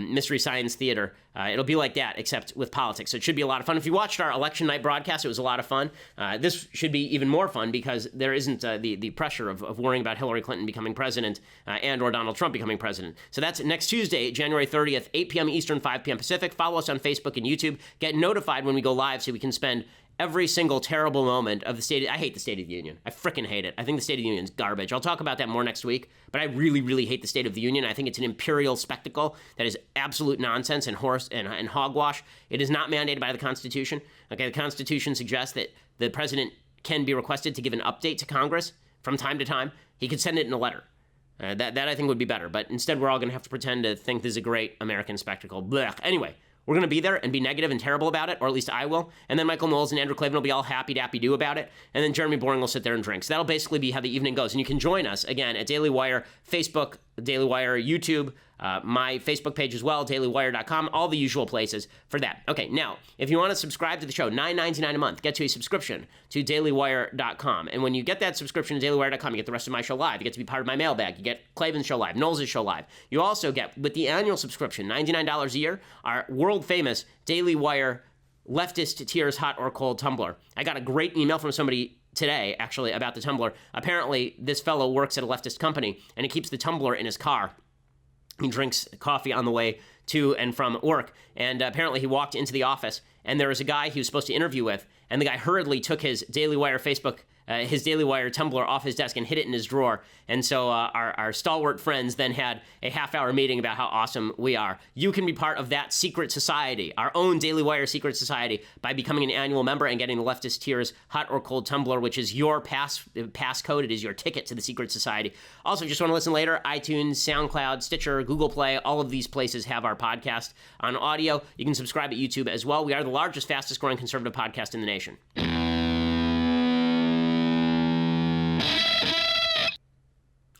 Mystery Science Theater. It'll be like that, except with politics. So it should be a lot of fun. If you watched our election night broadcast, it was a lot of fun. This should be even more fun because there isn't the pressure of worrying about Hillary Clinton becoming president and or Donald Trump becoming president. So that's next Tuesday, January 30th, 8 p.m. Eastern, 5 p.m. Pacific. Follow us on Facebook and YouTube. Get notified when we go live so we can spend every single terrible moment of the State. I hate the State of the Union. I freaking hate it. I think the State of the Union is garbage. I'll talk about that more next week, but I really, really hate the State of the Union. I think it's an imperial spectacle that is absolute nonsense and horse and hogwash. It is not mandated by the Constitution. Okay, the Constitution suggests that the president can be requested to give an update to Congress from time to time. He could send it in a letter. That I think would be better, but instead we're all going to have to pretend to think this is a great American spectacle. Blech. Anyway, We're going to be there and be negative and terrible about it, or at least I will. And then Michael Knowles and Andrew Klavan will be all happy-dappy-do about it. And then Jeremy Boring will sit there and drink. So that'll basically be how the evening goes. And you can join us, again, at Daily Wire, Facebook, Daily Wire, YouTube, my Facebook page as well, dailywire.com, all the usual places for that. Okay, now, if you want to subscribe to the show, $9.99 a month gets you a subscription to dailywire.com. And when you get that subscription to dailywire.com, you get the rest of my show live. You get to be part of my mailbag. You get Klavan's show live, Knowles' show live. You also get, with the annual subscription, $99 a year, our world-famous Daily Wire leftist tears hot or cold tumbler. I got a great email from somebody today, actually, about the tumbler. Apparently, this fellow works at a leftist company, and he keeps the tumbler in his car. He drinks coffee on the way to and from work, and apparently he walked into the office, and there was a guy he was supposed to interview with, and the guy hurriedly took his Daily Wire Facebook, his Daily Wire tumbler off his desk and hid it in his drawer. And so our stalwart friends then had a half-hour meeting about how awesome we are. You can be part of that secret society, our own Daily Wire secret society, by becoming an annual member and getting the Leftist Tears hot or cold tumbler, which is your passcode. It is your ticket to the secret society. Also, if you just want to listen later, iTunes, SoundCloud, Stitcher, Google Play, all of these places have our podcast on audio. You can subscribe at YouTube as well. We are the largest, fastest-growing conservative podcast in the nation.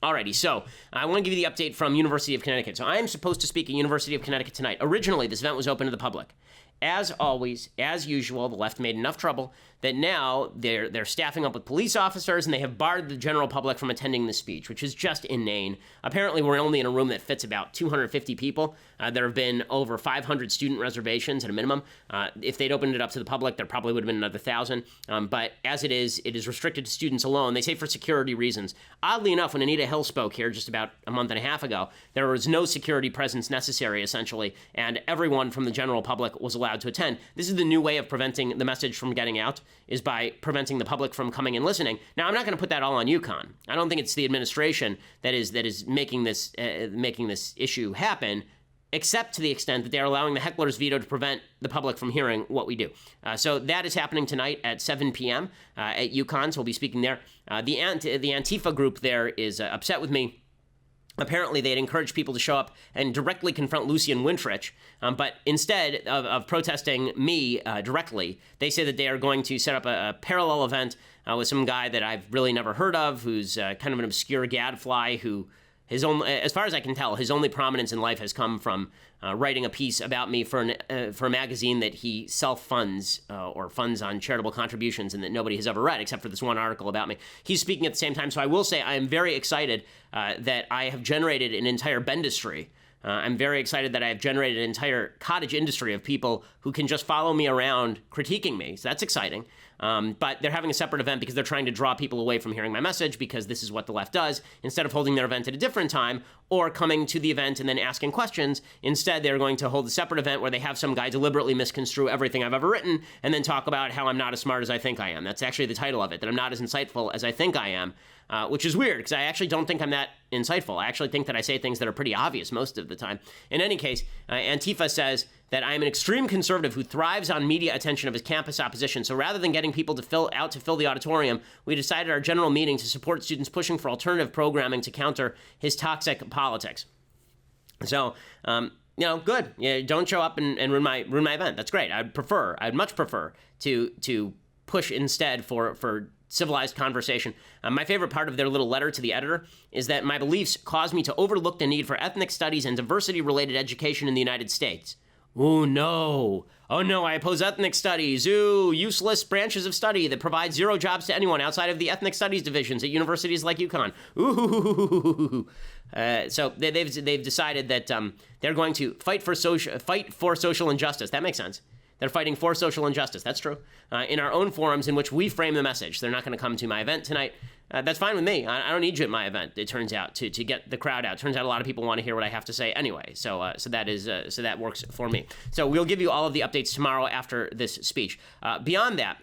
Alrighty, so I want to give you the update from University of Connecticut. So I am supposed to speak at University of Connecticut tonight. Originally, this event was open to the public. As always, as usual, the left made enough trouble that now they're staffing up with police officers, and they have barred the general public from attending the speech, which is just inane. Apparently, we're only in a room that fits about 250 people. There have been over 500 student reservations at a minimum. If they'd opened it up to the public, there probably would have been another 1,000. But as it is restricted to students alone. They say for security reasons. Oddly enough, when Anita Hill spoke here just about a month and a half ago, there was no security presence necessary, essentially, and everyone from the general public was allowed to attend. This is the new way of preventing the message from getting out, is by preventing the public from coming and listening. Now, I'm not going to put that all on UConn. I don't think it's the administration that is making this issue happen, except to the extent that they are allowing the heckler's veto to prevent the public from hearing what we do. So that is happening tonight at 7 p.m. At UConn, so we'll be speaking there. The Antifa group there is upset with me. Apparently, they had encouraged people to show up and directly confront Lucian Wintrich, but instead of protesting me directly, they say that they are going to set up a parallel event with some guy that I've really never heard of, who's kind of an obscure gadfly who, as far as I can tell, his only prominence in life has come from writing a piece about me for a magazine that he self-funds or funds on charitable contributions and that nobody has ever read except for this one article about me. He's speaking at the same time, so I will say I am very excited that I have generated an entire bendistry. I'm very excited that I have generated an entire cottage industry of people who can just follow me around critiquing me, so that's exciting. But they're having a separate event because they're trying to draw people away from hearing my message, because this is what the left does. Instead of holding their event at a different time or coming to the event and then asking questions, instead they're going to hold a separate event where they have some guy deliberately misconstrue everything I've ever written and then talk about how I'm not as smart as I think I am. That's actually the title of it, that I'm not as insightful as I think I am, which is weird because I actually don't think I'm that insightful. I actually think that I say things that are pretty obvious most of the time. In any case, Antifa says that I am an extreme conservative who thrives on media attention of his campus opposition. So rather than getting people to fill the auditorium, we decided at our general meeting to support students pushing for alternative programming to counter his toxic politics. So, good. Yeah, don't show up and ruin my event. That's great. I'd much prefer to push instead for civilized conversation. My favorite part of their little letter to the editor is that my beliefs cause me to overlook the need for ethnic studies and diversity-related education in the United States. Oh no, I oppose ethnic studies. Ooh, useless branches of study that provide zero jobs to anyone outside of the ethnic studies divisions at universities like UConn. Ooh. So they've decided that they're going to fight for social injustice. That makes sense. They're fighting for social injustice. That's true. In our own forums in which we frame the message. They're not going to come to my event tonight. That's fine with me. I don't need you at my event, it turns out, to get the crowd out. It turns out a lot of people want to hear what I have to say anyway. So that works for me. So we'll give you all of the updates tomorrow after this speech. Beyond that,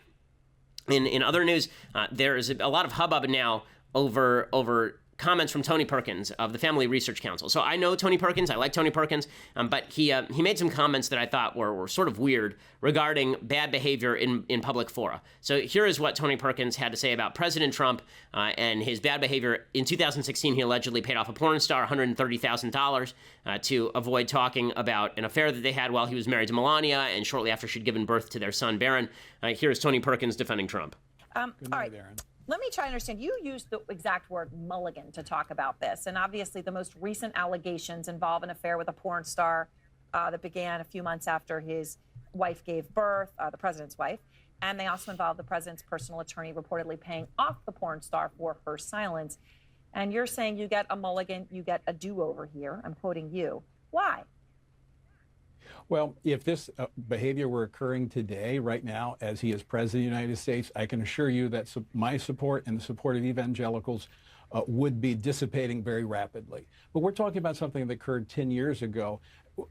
in other news, there is a lot of hubbub now over comments from Tony Perkins of the Family Research Council. So I know Tony Perkins. I like Tony Perkins, but he made some comments that I thought were sort of weird regarding bad behavior in public fora. So here is what Tony Perkins had to say about President Trump and his bad behavior. In 2016, he allegedly paid off a porn star $130,000 to avoid talking about an affair that they had while he was married to Melania and shortly after she'd given birth to their son, Barron. Here's Tony Perkins defending Trump. All right. Let me try to understand. You used the exact word mulligan to talk about this. And obviously, the most recent allegations involve an affair with a porn star that began a few months after his wife gave birth, the president's wife. And they also involve the president's personal attorney reportedly paying off the porn star for her silence. And you're saying you get a mulligan, you get a do-over here. I'm quoting you. Why? Well, if this behavior were occurring today, right now, as he is president of the United States, I can assure you that my support and the support of evangelicals would be dissipating very rapidly. But we're talking about something that occurred 10 years ago.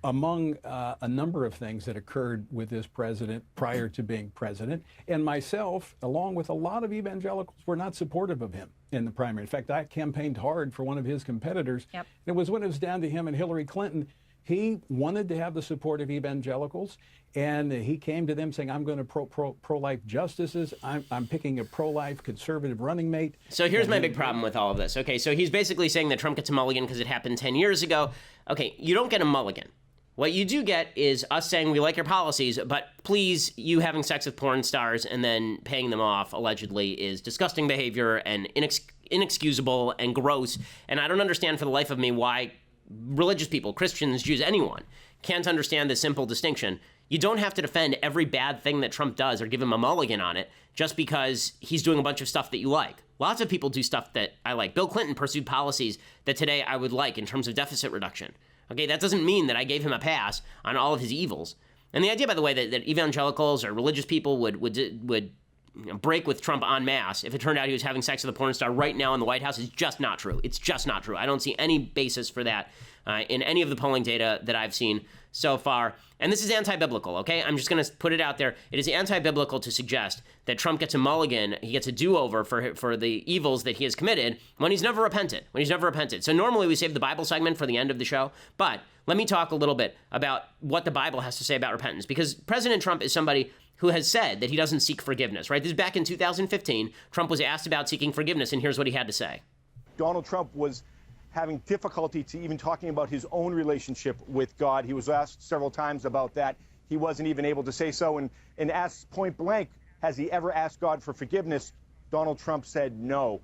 Among a number of things that occurred with this president prior to being president, and myself, along with a lot of evangelicals, were not supportive of him in the primary. In fact, I campaigned hard for one of his competitors. Yep. It was when it was down to him and Hillary Clinton. He wanted to have the support of evangelicals, and he came to them saying, I'm going to pro-life justices. I'm picking a pro-life conservative running mate. So here's my big problem with all of this. Okay, so he's basically saying that Trump gets a mulligan because it happened 10 years ago. Okay, you don't get a mulligan. What you do get is us saying we like your policies, but please, you having sex with porn stars and then paying them off, allegedly, is disgusting behavior and inexcusable and gross. And I don't understand for the life of me why religious people, Christians, Jews, anyone, can't understand this simple distinction. You don't have to defend every bad thing that Trump does or give him a mulligan on it just because he's doing a bunch of stuff that you like. Lots of people do stuff that I like. Bill Clinton pursued policies that today I would like in terms of deficit reduction. Okay, that doesn't mean that I gave him a pass on all of his evils. And the idea, by the way, that evangelicals or religious people would break with Trump en masse if it turned out he was having sex with a porn star right now in the White House is just not true. It's just not true. I don't see any basis for that in any of the polling data that I've seen so far. And this is anti-biblical, okay? I'm just going to put it out there. It is anti-biblical to suggest that Trump gets a mulligan, he gets a do-over for the evils that he has committed when he's never repented, So normally we save the Bible segment for the end of the show, but let me talk a little bit about what the Bible has to say about repentance, because President Trump is somebody who has said that he doesn't seek forgiveness, right? This is back in 2015. Trump was asked about seeking forgiveness, and here's what he had to say. Donald Trump was having difficulty to even talking about his own relationship with God. He was asked several times about that. He wasn't even able to say so. And asked point blank, has he ever asked God for forgiveness? Donald Trump said no.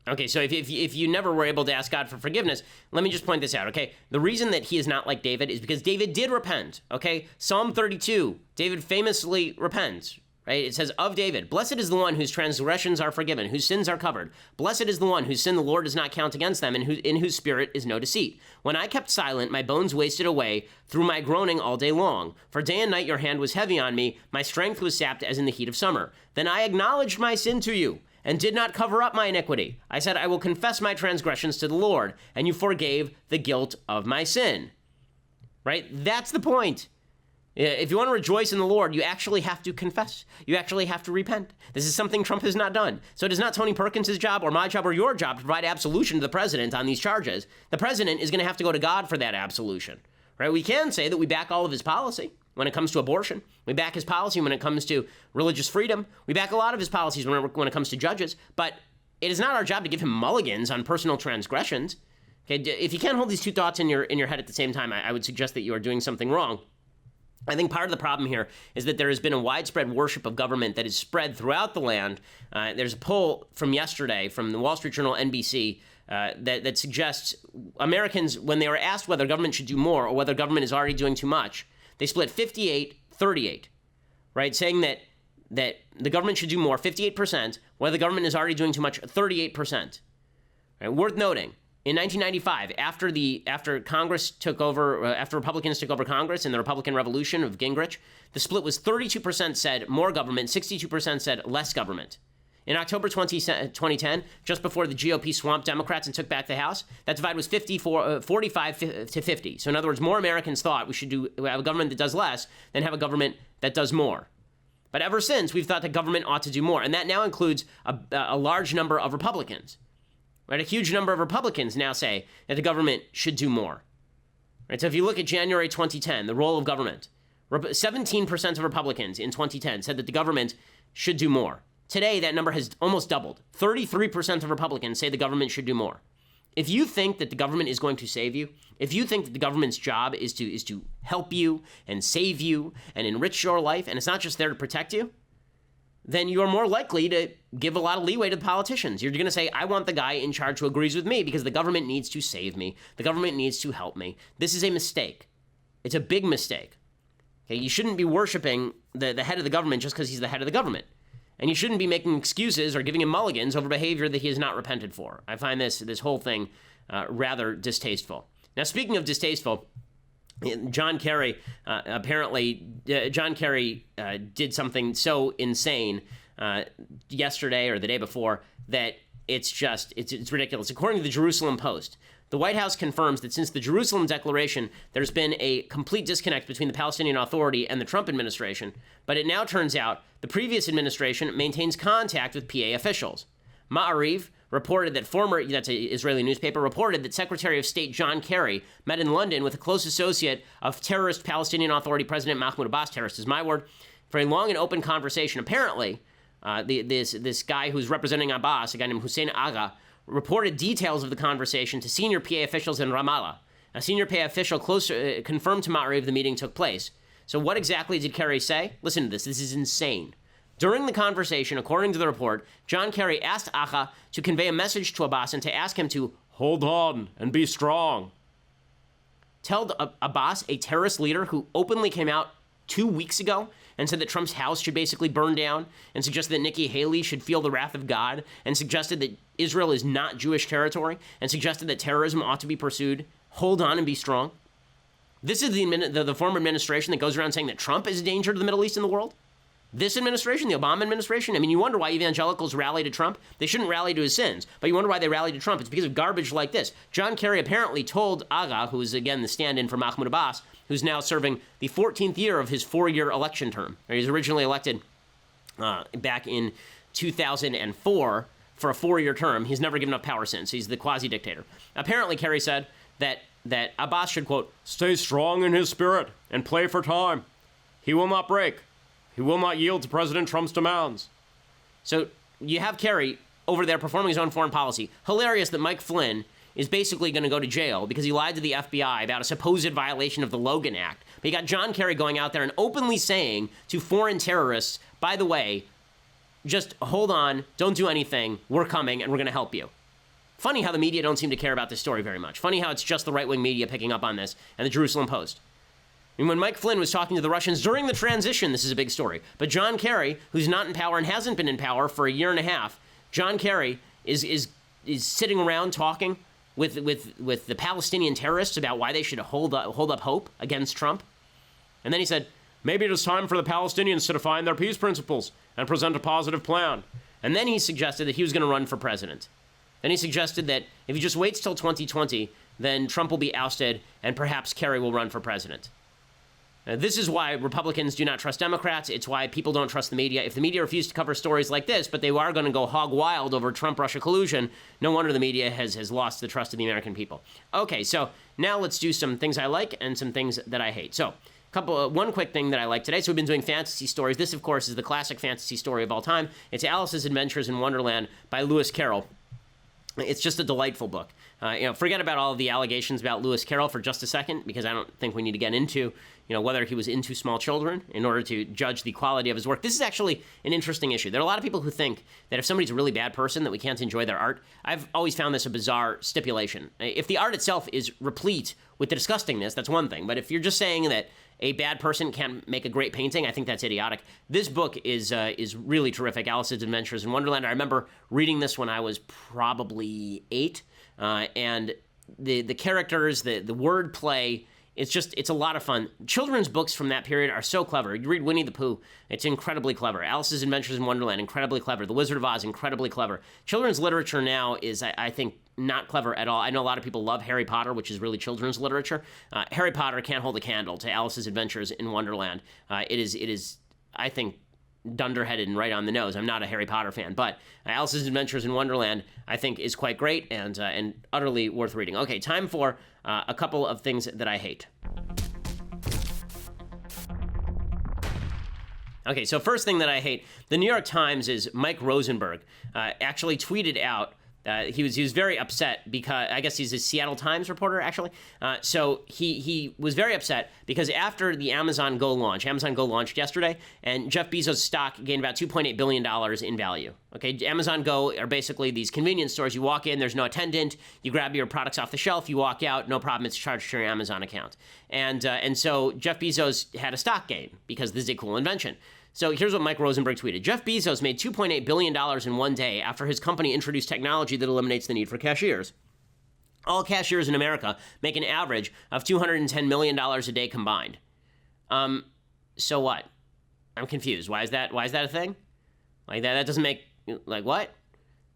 Okay, so if you never were able to ask God for forgiveness, let me just point this out, okay? The reason that he is not like David is because David did repent, okay? Psalm 32, David famously repents, right? It says, of David, blessed is the one whose transgressions are forgiven, whose sins are covered. Blessed is the one whose sin the Lord does not count against them, and in whose spirit is no deceit. When I kept silent, my bones wasted away through my groaning all day long. For day and night your hand was heavy on me. My strength was sapped as in the heat of summer. Then I acknowledged my sin to you, and did not cover up my iniquity. I said, I will confess my transgressions to the Lord, and you forgave the guilt of my sin. Right? That's the point. If you want to rejoice in the Lord, you actually have to confess. You actually have to repent. This is something Trump has not done. So it is not Tony Perkins' job or my job or your job to provide absolution to the president on these charges. The president is going to have to go to God for that absolution. Right? We can say that we back all of his policy when it comes to abortion. We back his policy when it comes to religious freedom. We back a lot of his policies when it comes to judges. But it is not our job to give him mulligans on personal transgressions. Okay? If you can't hold these two thoughts in your head at the same time, I would suggest that you are doing something wrong. I think part of the problem here is that there has been a widespread worship of government that is spread throughout the land. There's a poll from yesterday from the Wall Street Journal, NBC, that suggests Americans, when they were asked whether government should do more or whether government is already doing too much, they split 58-38, right? Saying that the government should do more, 58%, whether the government is already doing too much, 38%. Right? Worth noting, in 1995, after Congress took over, after Republicans took over Congress in the Republican Revolution of Gingrich, the split was 32% said more government, 62% said less government. In October 2010, just before the GOP swamped Democrats and took back the House, that divide was 45 to 50. So in other words, more Americans thought we should have a government that does less than have a government that does more. But ever since, we've thought that government ought to do more, and that now includes a large number of Republicans. Right? A huge number of Republicans now say that the government should do more. Right? So if you look at January 2010, the role of government, 17% of Republicans in 2010 said that the government should do more. Today, that number has almost doubled. 33% of Republicans say the government should do more. If you think that the government is going to save you, if you think that the government's job is to help you and save you and enrich your life, and it's not just there to protect you, then you are more likely to give a lot of leeway to the politicians. You're going to say, I want the guy in charge who agrees with me because the government needs to save me. The government needs to help me. This is a mistake. It's a big mistake. Okay, you shouldn't be worshiping the head of the government just because he's the head of the government. And you shouldn't be making excuses or giving him mulligans over behavior that he has not repented for. I find this whole thing rather distasteful. Now, speaking of distasteful, John Kerry did something so insane yesterday or the day before that it's ridiculous. According to the Jerusalem Post, the White House confirms that since the Jerusalem Declaration, there's been a complete disconnect between the Palestinian Authority and the Trump administration, but it now turns out the previous administration maintains contact with PA officials. Ma'ariv reported that that's an Israeli newspaper, reported that Secretary of State John Kerry met in London with a close associate of terrorist Palestinian Authority President Mahmoud Abbas, terrorist is my word, for a long and open conversation. Apparently, this guy who's representing Abbas, a guy named Hussein Agha, reported details of the conversation to senior PA officials in Ramallah. A senior PA official confirmed to Ma'ariv the meeting took place. So what exactly did Kerry say? Listen to this. This is insane. During the conversation, according to the report, John Kerry asked Agha to convey a message to Abbas and to ask him to hold on and be strong. Tell Abbas, a terrorist leader who openly came out 2 weeks ago and said that Trump's house should basically burn down and suggested that Nikki Haley should feel the wrath of God and suggested that Israel is not Jewish territory and suggested that terrorism ought to be pursued. Hold on and be strong. This is the former administration that goes around saying that Trump is a danger to the Middle East and the world. This administration, the Obama administration, I mean, you wonder why evangelicals rally to Trump. They shouldn't rally to his sins, but you wonder why they rally to Trump. It's because of garbage like this. John Kerry apparently told Agha, who is, again, the stand-in for Mahmoud Abbas, who's now serving the 14th year of his 4-year election term. He was originally elected back in 2004 for a 4-year term. He's never given up power since. He's the quasi-dictator. Apparently, Kerry said that Abbas should, quote, stay strong in his spirit and play for time. He will not break. He will not yield to President Trump's demands. So you have Kerry over there performing his own foreign policy. Hilarious that Mike Flynn is basically going to go to jail because he lied to the FBI about a supposed violation of the Logan Act. But you got John Kerry going out there and openly saying to foreign terrorists, by the way, just hold on, don't do anything, we're coming and we're going to help you. Funny how the media don't seem to care about this story very much. Funny how it's just the right-wing media picking up on this and the Jerusalem Post. I mean, when Mike Flynn was talking to the Russians during the transition, this is a big story. But John Kerry, who's not in power and hasn't been in power for a year and a half, John Kerry is sitting around talking with the Palestinian terrorists about why they should hold up hope against Trump. And then he said, maybe it is time for the Palestinians to define their peace principles and present a positive plan. And then he suggested that he was going to run for president. Then he suggested that if he just waits till 2020, then Trump will be ousted and perhaps Kerry will run for president. This is why Republicans do not trust Democrats. It's why people don't trust the media. If the media refuse to cover stories like this, but they are going to go hog wild over Trump-Russia collusion, no wonder the media has lost the trust of the American people. Okay, so now let's do some things I like and some things that I hate. So one quick thing that I like today. So we've been doing fantasy stories. This, of course, is the classic fantasy story of all time. It's Alice's Adventures in Wonderland by Lewis Carroll. It's just a delightful book. Forget about all of the allegations about Lewis Carroll for just a second, because I don't think we need to get into, whether he was into small children in order to judge the quality of his work. This is actually an interesting issue. There are a lot of people who think that if somebody's a really bad person, that we can't enjoy their art. I've always found this a bizarre stipulation. If the art itself is replete with the disgustingness, that's one thing. But if you're just saying that a bad person can't make a great painting, I think that's idiotic. This book is really terrific, Alice's Adventures in Wonderland. I remember reading this when I was probably 8, and the characters, the wordplay, it's a lot of fun. Children's books from that period are so clever. You read Winnie the Pooh, it's incredibly clever. Alice's Adventures in Wonderland, incredibly clever. The Wizard of Oz, incredibly clever. Children's literature now is, I think, not clever at all. I know a lot of people love Harry Potter, which is really children's literature. Harry Potter can't hold a candle to Alice's Adventures in Wonderland. It is, I think, dunderheaded and right on the nose. I'm not a Harry Potter fan, but Alice's Adventures in Wonderland, I think, is quite great and utterly worth reading. Okay, time for a couple of things that I hate. Okay, so first thing that I hate, the New York Times is Mike Rosenberg actually tweeted out. He was very upset because, I guess he's a Seattle Times reporter, actually. So he was very upset because after the Amazon Go launched yesterday, and Jeff Bezos' stock gained about $2.8 billion in value. Okay, Amazon Go are basically these convenience stores. You walk in, there's no attendant. You grab your products off the shelf, you walk out, no problem, it's charged to your Amazon account. And so Jeff Bezos had a stock gain because this is a cool invention. So here's what Mike Rosenberg tweeted. Jeff Bezos made $2.8 billion in one day after his company introduced technology that eliminates the need for cashiers. All cashiers in America make an average of $210 million a day combined. So what? I'm confused. Why is that a thing? Like that doesn't make, like what?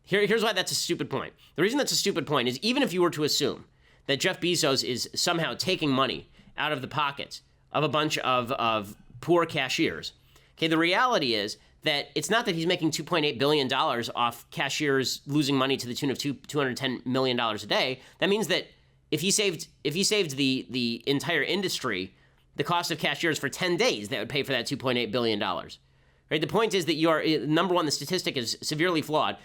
Here's why that's a stupid point. The reason that's a stupid point is even if you were to assume that Jeff Bezos is somehow taking money out of the pockets of a bunch of poor cashiers, okay, the reality is that it's not that he's making $2.8 billion off cashiers losing money to the tune of $210 million a day. That means that if he saved the entire industry the cost of cashiers for 10 days, that would pay for that $2.8 billion. Right? The point is that number one, the statistic is severely flawed.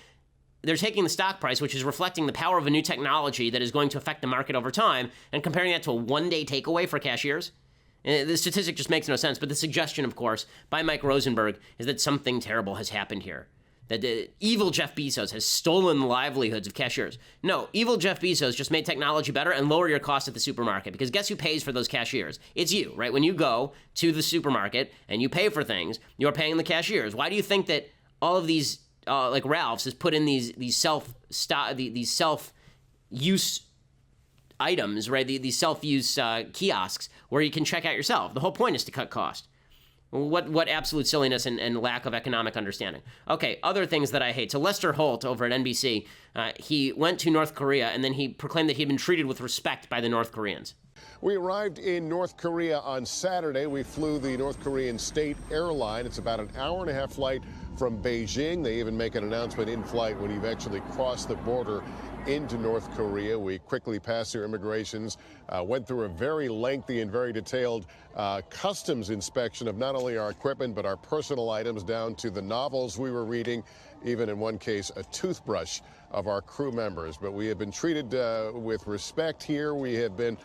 They're taking the stock price, which is reflecting the power of a new technology that is going to affect the market over time, and comparing that to a one-day takeaway for cashiers. The statistic just makes no sense, but the suggestion, of course, by Mike Rosenberg is that something terrible has happened here. That the evil Jeff Bezos has stolen the livelihoods of cashiers. No, evil Jeff Bezos just made technology better and lower your cost at the supermarket, because guess who pays for those cashiers? It's you, right? When you go to the supermarket and you pay for things, you're paying the cashiers. Why do you think that all of these, like Ralph's, has put in these self-use items, right? These self-use kiosks where you can check out yourself. The whole point is to cut cost. What absolute silliness and lack of economic understanding. Okay, other things that I hate. So Lester Holt over at NBC, he went to North Korea and then he proclaimed that he had been treated with respect by the North Koreans. We arrived in North Korea on Saturday. We flew the North Korean state airline. It's about an hour-and-a-half flight from Beijing. They even make an announcement in flight when you've actually crossed the border into North Korea. We quickly passed their immigrations, went through a very lengthy and very detailed customs inspection of not only our equipment but our personal items, down to the novels we were reading, even in one case a toothbrush of our crew members. But we have been treated with respect here. We have been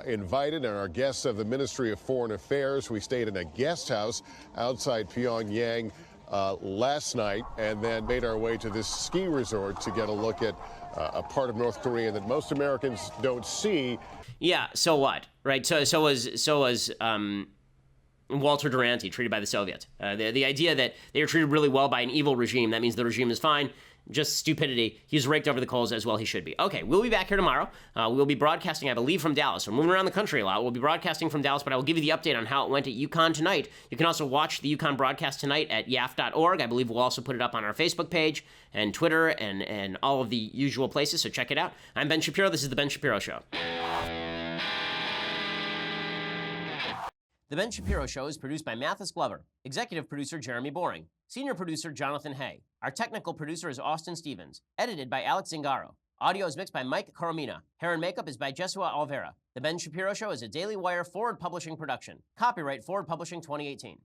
invited, and our guests of the Ministry of Foreign Affairs. We stayed in a guest house outside Pyongyang last night, and then made our way to this ski resort to get a look at a part of North Korea that most Americans don't see. Yeah, so what, right? So was Walter Duranty treated by the Soviets. The idea that they were treated really well by an evil regime, that means the regime is fine. Just stupidity. He's raked over the coals as well he should be. Okay, we'll be back here tomorrow. We'll be broadcasting, I believe, from Dallas. We're moving around the country a lot. We'll be broadcasting from Dallas, but I will give you the update on how it went at UConn tonight. You can also watch the UConn broadcast tonight at yaf.org. I believe we'll also put it up on our Facebook page and Twitter and all of the usual places, so check it out. I'm Ben Shapiro. This is The Ben Shapiro Show. The Ben Shapiro Show is produced by Mathis Glover, executive producer Jeremy Boring, senior producer Jonathan Hay. Our technical producer is Austin Stevens, edited by Alex Zingaro. Audio is mixed by Mike Coromina. Hair and makeup is by Jesua Alvera. The Ben Shapiro Show is a Daily Wire Forward Publishing production. Copyright Forward Publishing 2018.